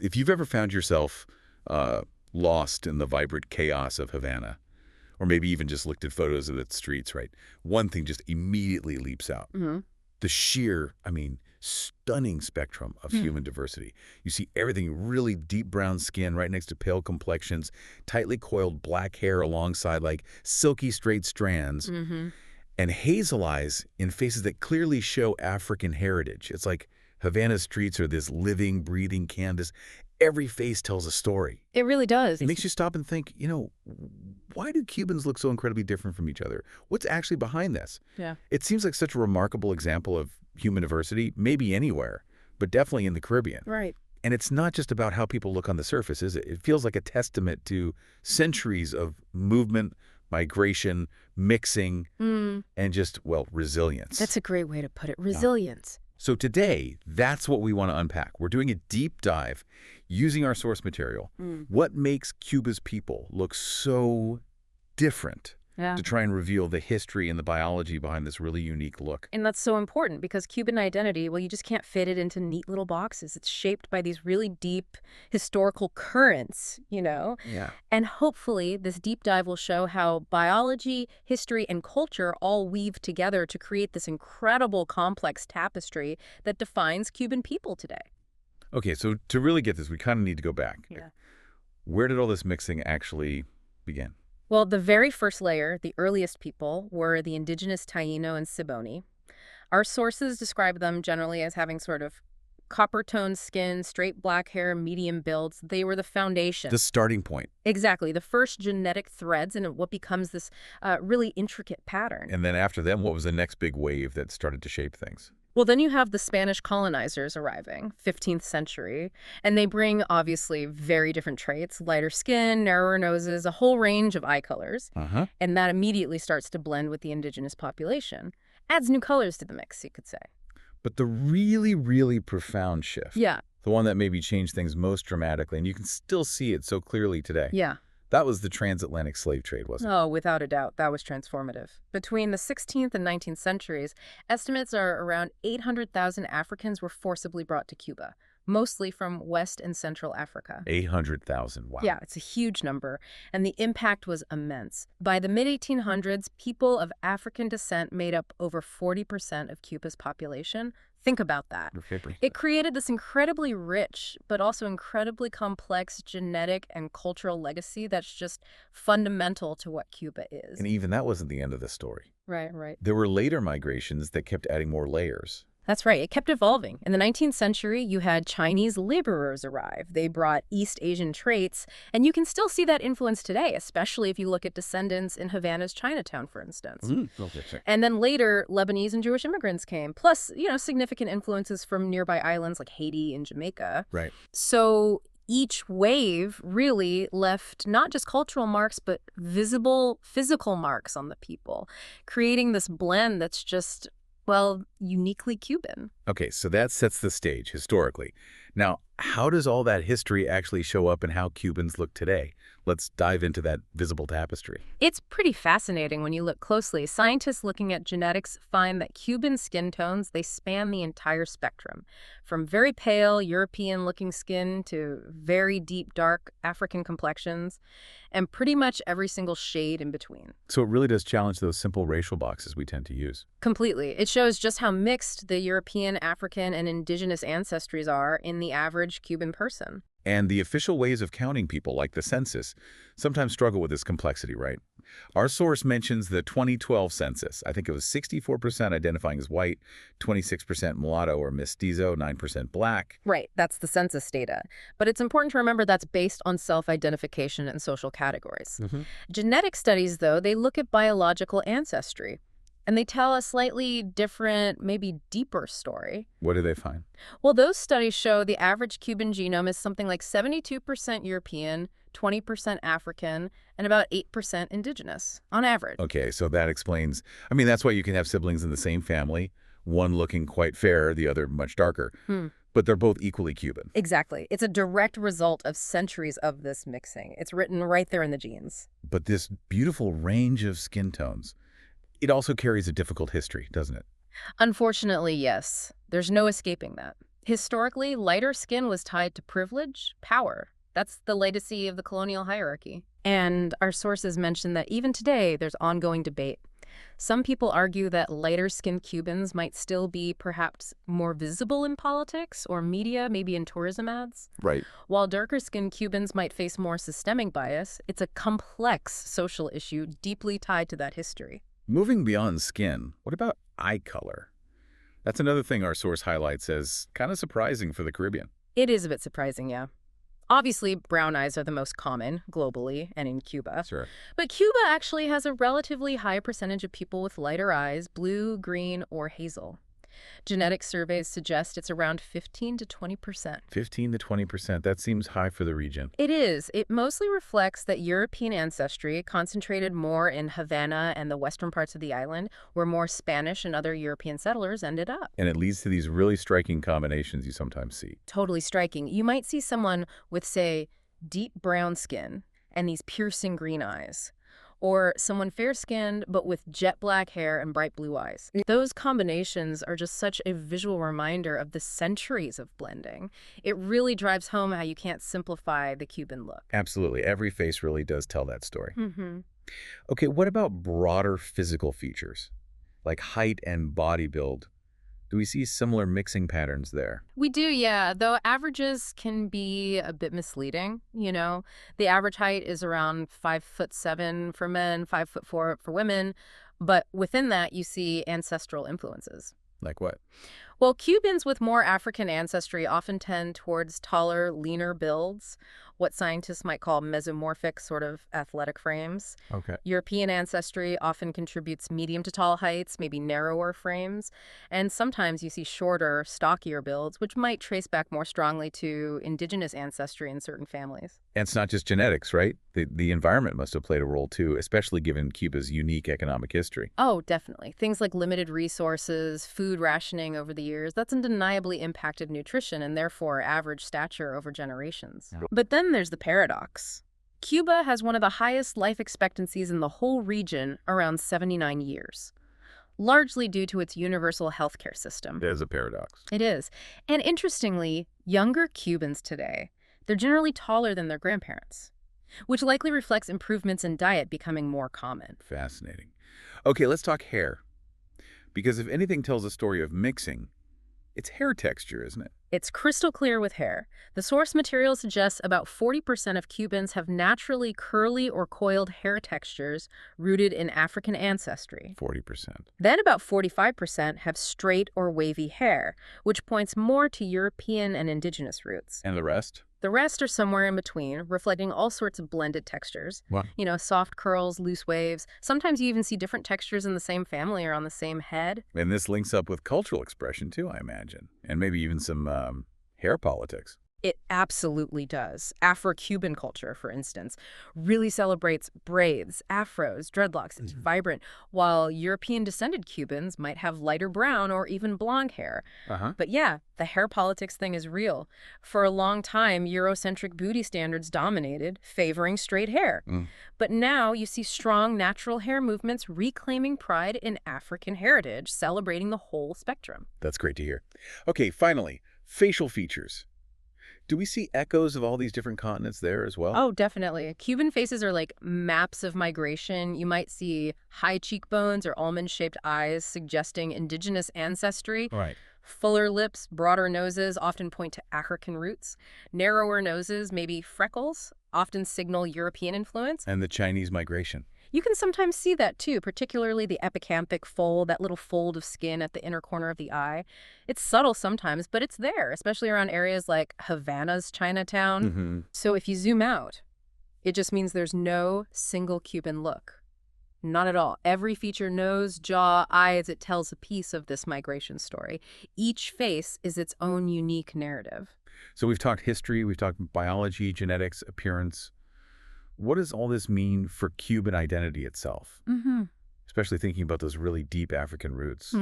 If you've ever found yourself lost in the vibrant chaos of Havana, or maybe even just looked at photos of its streets, right? One thing just immediately leaps out. Mm-hmm. The sheer, stunning spectrum of human diversity. You see everything really deep brown skin right next to pale complexions, tightly coiled black hair alongside like silky straight strands, Mm-hmm. and hazel eyes in faces that clearly show African heritage. It's like Havana's streets are this living, breathing canvas. Every face tells a story. It really does. It makes you stop and think, why do Cubans look so incredibly different from each other? What's actually behind this? Yeah. It seems like such a remarkable example of human diversity, maybe anywhere, but definitely in the Caribbean. Right. And it's not just about how people look on the surface, is it? It feels like a testament to centuries of movement, migration, mixing, and just, resilience. That's a great way to put it. Resilience. So today, that's what we want to unpack. We're doing a deep dive using our source material. What makes Cuba's people look so different? Yeah. To try and reveal the history and the biology behind this really unique look. And that's so important because Cuban identity, you just can't fit it into neat little boxes. It's shaped by these really deep historical currents, Yeah. And hopefully this deep dive will show how biology, history, and culture all weave together to create this incredible complex tapestry that defines Cuban people today. Okay, so to really get this, we kind of need to go back. Yeah. Where did all this mixing actually begin? Well, the very first layer, the earliest people, were the indigenous Taino and Siboney. Our sources describe them generally as having sort of copper-toned skin, straight black hair, medium builds. They were the foundation. The starting point. Exactly. The first genetic threads in what becomes this really intricate pattern. And then after them, what was the next big wave that started to shape things? Well, then you have the Spanish colonizers arriving, 15th century, and they bring, obviously, very different traits, lighter skin, narrower noses, a whole range of eye colors, and that immediately starts to blend with the indigenous population. Adds new colors to the mix, you could say. But the really, really profound shift, Yeah. the one that maybe changed things most dramatically, and you can still see it so clearly today, Yeah. that was the transatlantic slave trade, wasn't it? Oh, without a doubt, that was transformative. Between the 16th and 19th centuries, estimates are around 800,000 Africans were forcibly brought to Cuba, mostly from West and Central Africa. 800,000, wow. Yeah, it's a huge number, and the impact was immense. By the mid-1800s, people of African descent made up over 40% of Cuba's population. Think about that. It created this incredibly rich, but also incredibly complex genetic and cultural legacy that's just fundamental to what Cuba is. And even that wasn't the end of the story. Right, right. There were later migrations that kept adding more layers. That's right. It kept evolving. In the 19th century, you had Chinese laborers arrive. They brought East Asian traits, and you can still see that influence today, especially if you look at descendants in Havana's Chinatown, for instance. And then later, Lebanese and Jewish immigrants came, plus, significant influences from nearby islands like Haiti and Jamaica. Right. So each wave really left not just cultural marks, but visible physical marks on the people, creating this blend that's just uniquely Cuban. Okay, so that sets the stage historically. Now, how does all that history actually show up in how Cubans look today? Let's dive into that visible tapestry. It's pretty fascinating when you look closely. Scientists looking at genetics find that Cuban skin tones, they span the entire spectrum, from very pale European-looking skin to very deep, dark African complexions, and pretty much every single shade in between. So it really does challenge those simple racial boxes we tend to use. Completely. It shows just how mixed the European, African, and indigenous ancestries are in the average Cuban person. And the official ways of counting people, like the census, sometimes struggle with this complexity, right? Our source mentions the 2012 census. I think it was 64% identifying as white, 26% mulatto or mestizo, 9% black. Right, that's the census data. But it's important to remember that's based on self-identification and social categories. Genetic studies, though, they look at biological ancestry. And they tell a slightly different, maybe deeper story. What do they find? Well, those studies show the average Cuban genome is something like 72% European, 20% African, and about 8% indigenous, on average. Okay, so that explains, that's why you can have siblings in the same family, one looking quite fair, the other much darker. But they're both equally Cuban. Exactly. It's a direct result of centuries of this mixing. It's written right there in the genes. But this beautiful range of skin tones, it also carries a difficult history, doesn't it? Unfortunately, yes. There's no escaping that. Historically, lighter skin was tied to privilege, power. That's the legacy of the colonial hierarchy. And our sources mention that even today, there's ongoing debate. Some people argue that lighter-skinned Cubans might still be perhaps more visible in politics or media, maybe in tourism ads. Right. While darker-skinned Cubans might face more systemic bias, it's a complex social issue deeply tied to that history. Moving beyond skin, what about eye color? That's another thing our source highlights as kind of surprising for the Caribbean. It is a bit surprising, yeah. Obviously, brown eyes are the most common globally and in Cuba. Sure. But Cuba actually has a relatively high percentage of people with lighter eyes, blue, green, or hazel. Genetic surveys suggest it's around 15 to 20%. 15 to 20%. That seems high for the region. It is. It mostly reflects that European ancestry concentrated more in Havana and the western parts of the island, where more Spanish and other European settlers ended up. And it leads to these really striking combinations you sometimes see. Totally striking. You might see someone with, say, deep brown skin and these piercing green eyes, or someone fair-skinned but with jet black hair and bright blue eyes. Those combinations are just such a visual reminder of the centuries of blending. It really drives home how you can't simplify the Cuban look. Absolutely. Every face really does tell that story. Mm-hmm. Okay, what about broader physical features, like height and body build? Do we see similar mixing patterns there? We do, yeah, though averages can be a bit misleading, you know. The average height is around 5'7" for men, 5'4" for women, but within that you see ancestral influences. Like what? Well, Cubans with more African ancestry often tend towards taller, leaner builds, what scientists might call mesomorphic sort of athletic frames. Okay. European ancestry often contributes medium to tall heights, maybe narrower frames. And sometimes you see shorter, stockier builds, which might trace back more strongly to indigenous ancestry in certain families. And it's not just genetics, right? The environment must have played a role too, especially given Cuba's unique economic history. Oh, definitely. Things like limited resources, food rationing over the years, that's undeniably impacted nutrition and therefore average stature over generations. Yeah. But then there's the paradox. Cuba has one of the highest life expectancies in the whole region, around 79 years, largely due to its universal healthcare system. There's a paradox. It is. And interestingly, younger Cubans today, they're generally taller than their grandparents, which likely reflects improvements in diet becoming more common. Fascinating. Okay, let's talk hair. Because if anything tells a story of mixing, it's hair texture, isn't it? It's crystal clear with hair. The source material suggests about 40% of Cubans have naturally curly or coiled hair textures rooted in African ancestry. 40%. Then about 45% have straight or wavy hair, which points more to European and indigenous roots. And the rest? The rest are somewhere in between, reflecting all sorts of blended textures. Wow. You know, soft curls, loose waves. Sometimes you even see different textures in the same family or on the same head. And this links up with cultural expression too, I imagine. And maybe even some hair politics. It absolutely does. Afro-Cuban culture, for instance, really celebrates braids, afros, dreadlocks. It's vibrant, while European-descended Cubans might have lighter brown or even blonde hair. But yeah, the hair politics thing is real. For a long time, Eurocentric beauty standards dominated, favoring straight hair. But now you see strong natural hair movements reclaiming pride in African heritage, celebrating the whole spectrum. That's great to hear. Okay, finally, facial features. Do we see echoes of all these different continents there as well? Oh, definitely. Cuban faces are like maps of migration. You might see high cheekbones or almond-shaped eyes suggesting indigenous ancestry. Right. Fuller lips, broader noses often point to African roots. Narrower noses, maybe freckles, often signal European influence. And the Chinese migration. You can sometimes see that too, particularly the epicanthic fold, that little fold of skin at the inner corner of the eye. It's subtle sometimes, but it's there, especially around areas like Havana's Chinatown. So if you zoom out, it just means there's no single Cuban look. Not at all. Every feature, nose, jaw, eyes, it tells a piece of this migration story. Each face is its own unique narrative. So we've talked history, we've talked biology, genetics, appearance. What does all this mean for Cuban identity itself? Especially thinking about those really deep African roots.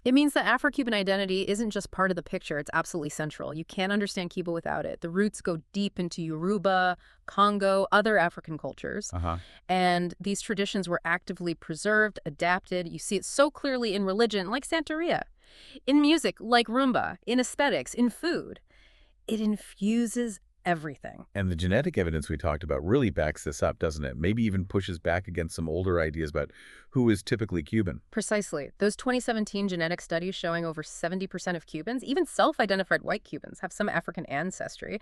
It means that Afro-Cuban identity isn't just part of the picture, it's absolutely central. You can't understand Cuba without it. The roots go deep into Yoruba, Congo, other African cultures. And these traditions were actively preserved, adapted. You see it so clearly in religion, like Santeria. In music, like rumba, in aesthetics, in food. It infuses everything. And the genetic evidence we talked about really backs this up, doesn't it? Maybe even pushes back against some older ideas about who is typically Cuban. Precisely. Those 2017 genetic studies showing over 70% of Cubans, even self-identified white Cubans, have some African ancestry.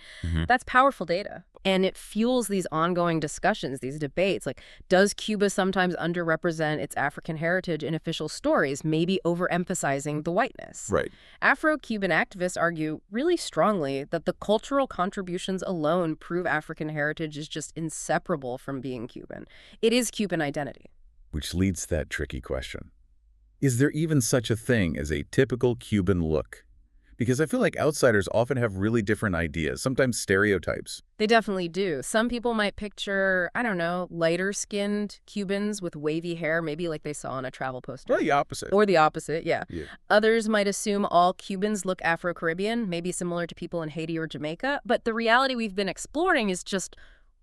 That's powerful data. And it fuels these ongoing discussions, these debates. Like, does Cuba sometimes underrepresent its African heritage in official stories, maybe overemphasizing the whiteness? Right. Afro-Cuban activists argue really strongly that the cultural contributions alone prove African heritage is just inseparable from being Cuban. It is Cuban identity. Which leads to that tricky question. Is there even such a thing as a typical Cuban look? Because I feel like outsiders often have really different ideas, sometimes stereotypes. They definitely do. Some people might picture, I don't know, lighter-skinned Cubans with wavy hair, maybe like they saw on a travel poster. Or the opposite. Or the opposite, yeah. Yeah. Others might assume all Cubans look Afro-Caribbean, maybe similar to people in Haiti or Jamaica. But the reality we've been exploring is just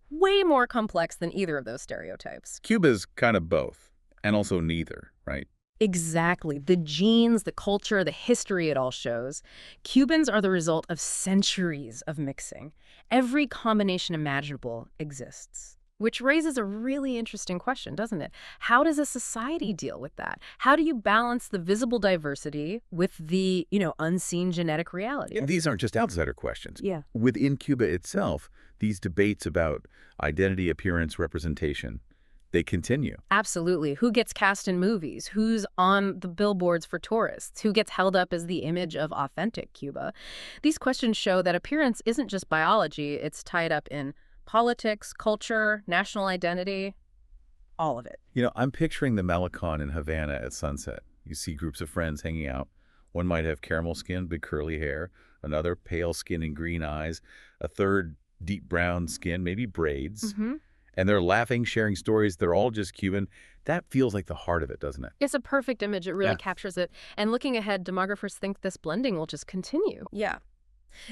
way more complex than either of those stereotypes. Cuba's kind of both, and also neither, right? Exactly. The genes, the culture, the history it all shows. Cubans are the result of centuries of mixing. Every combination imaginable exists. Which raises a really interesting question, doesn't it? How does a society deal with that? How do you balance the visible diversity with the, unseen genetic reality? And these aren't just outsider questions. Yeah. Within Cuba itself, these debates about identity, appearance, representation, they continue. Absolutely. Who gets cast in movies? Who's on the billboards for tourists? Who gets held up as the image of authentic Cuba? These questions show that appearance isn't just biology. It's tied up in politics, culture, national identity, all of it. I'm picturing the Malecón in Havana at sunset. You see groups of friends hanging out. One might have caramel skin, big curly hair, another pale skin and green eyes, a third deep brown skin, maybe braids. And they're laughing, sharing stories. They're all just Cuban. That feels like the heart of it, doesn't it? It's a perfect image. It really captures it. And looking ahead, demographers think this blending will just continue. Yeah.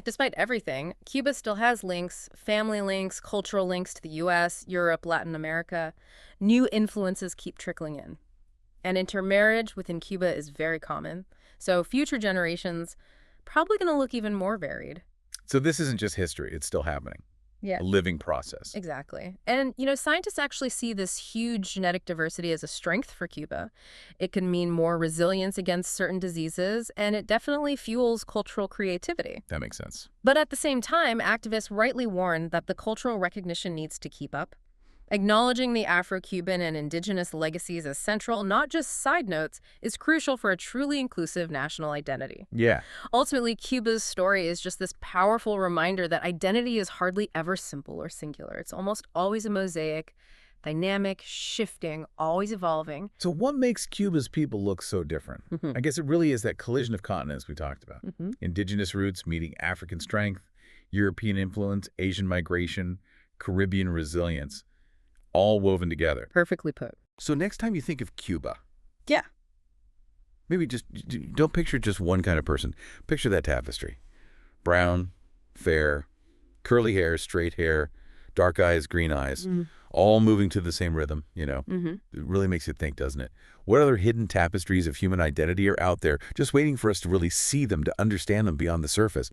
Despite everything, Cuba still has links, family links, cultural links to the U.S., Europe, Latin America. New influences keep trickling in. And intermarriage within Cuba is very common. So future generations probably going to look even more varied. So this isn't just history. It's still happening. Yeah. A living process. Exactly. And, scientists actually see this huge genetic diversity as a strength for Cuba. It can mean more resilience against certain diseases, and it definitely fuels cultural creativity. That makes sense. But at the same time, activists rightly warn that the cultural recognition needs to keep up. Acknowledging the Afro-Cuban and indigenous legacies as central, not just side notes, is crucial for a truly inclusive national identity. Yeah. Ultimately, Cuba's story is just this powerful reminder that identity is hardly ever simple or singular. It's almost always a mosaic, dynamic, shifting, always evolving. So what makes Cuba's people look so different? I guess it really is that collision of continents we talked about. Indigenous roots meeting African strength, European influence, Asian migration, Caribbean resilience. All woven together. Perfectly put. So next time you think of Cuba. Yeah. Maybe just don't picture just one kind of person. Picture that tapestry. Brown, fair, curly hair, straight hair, dark eyes, green eyes, all moving to the same rhythm, It really makes you think, doesn't it? What other hidden tapestries of human identity are out there just waiting for us to really see them, to understand them beyond the surface?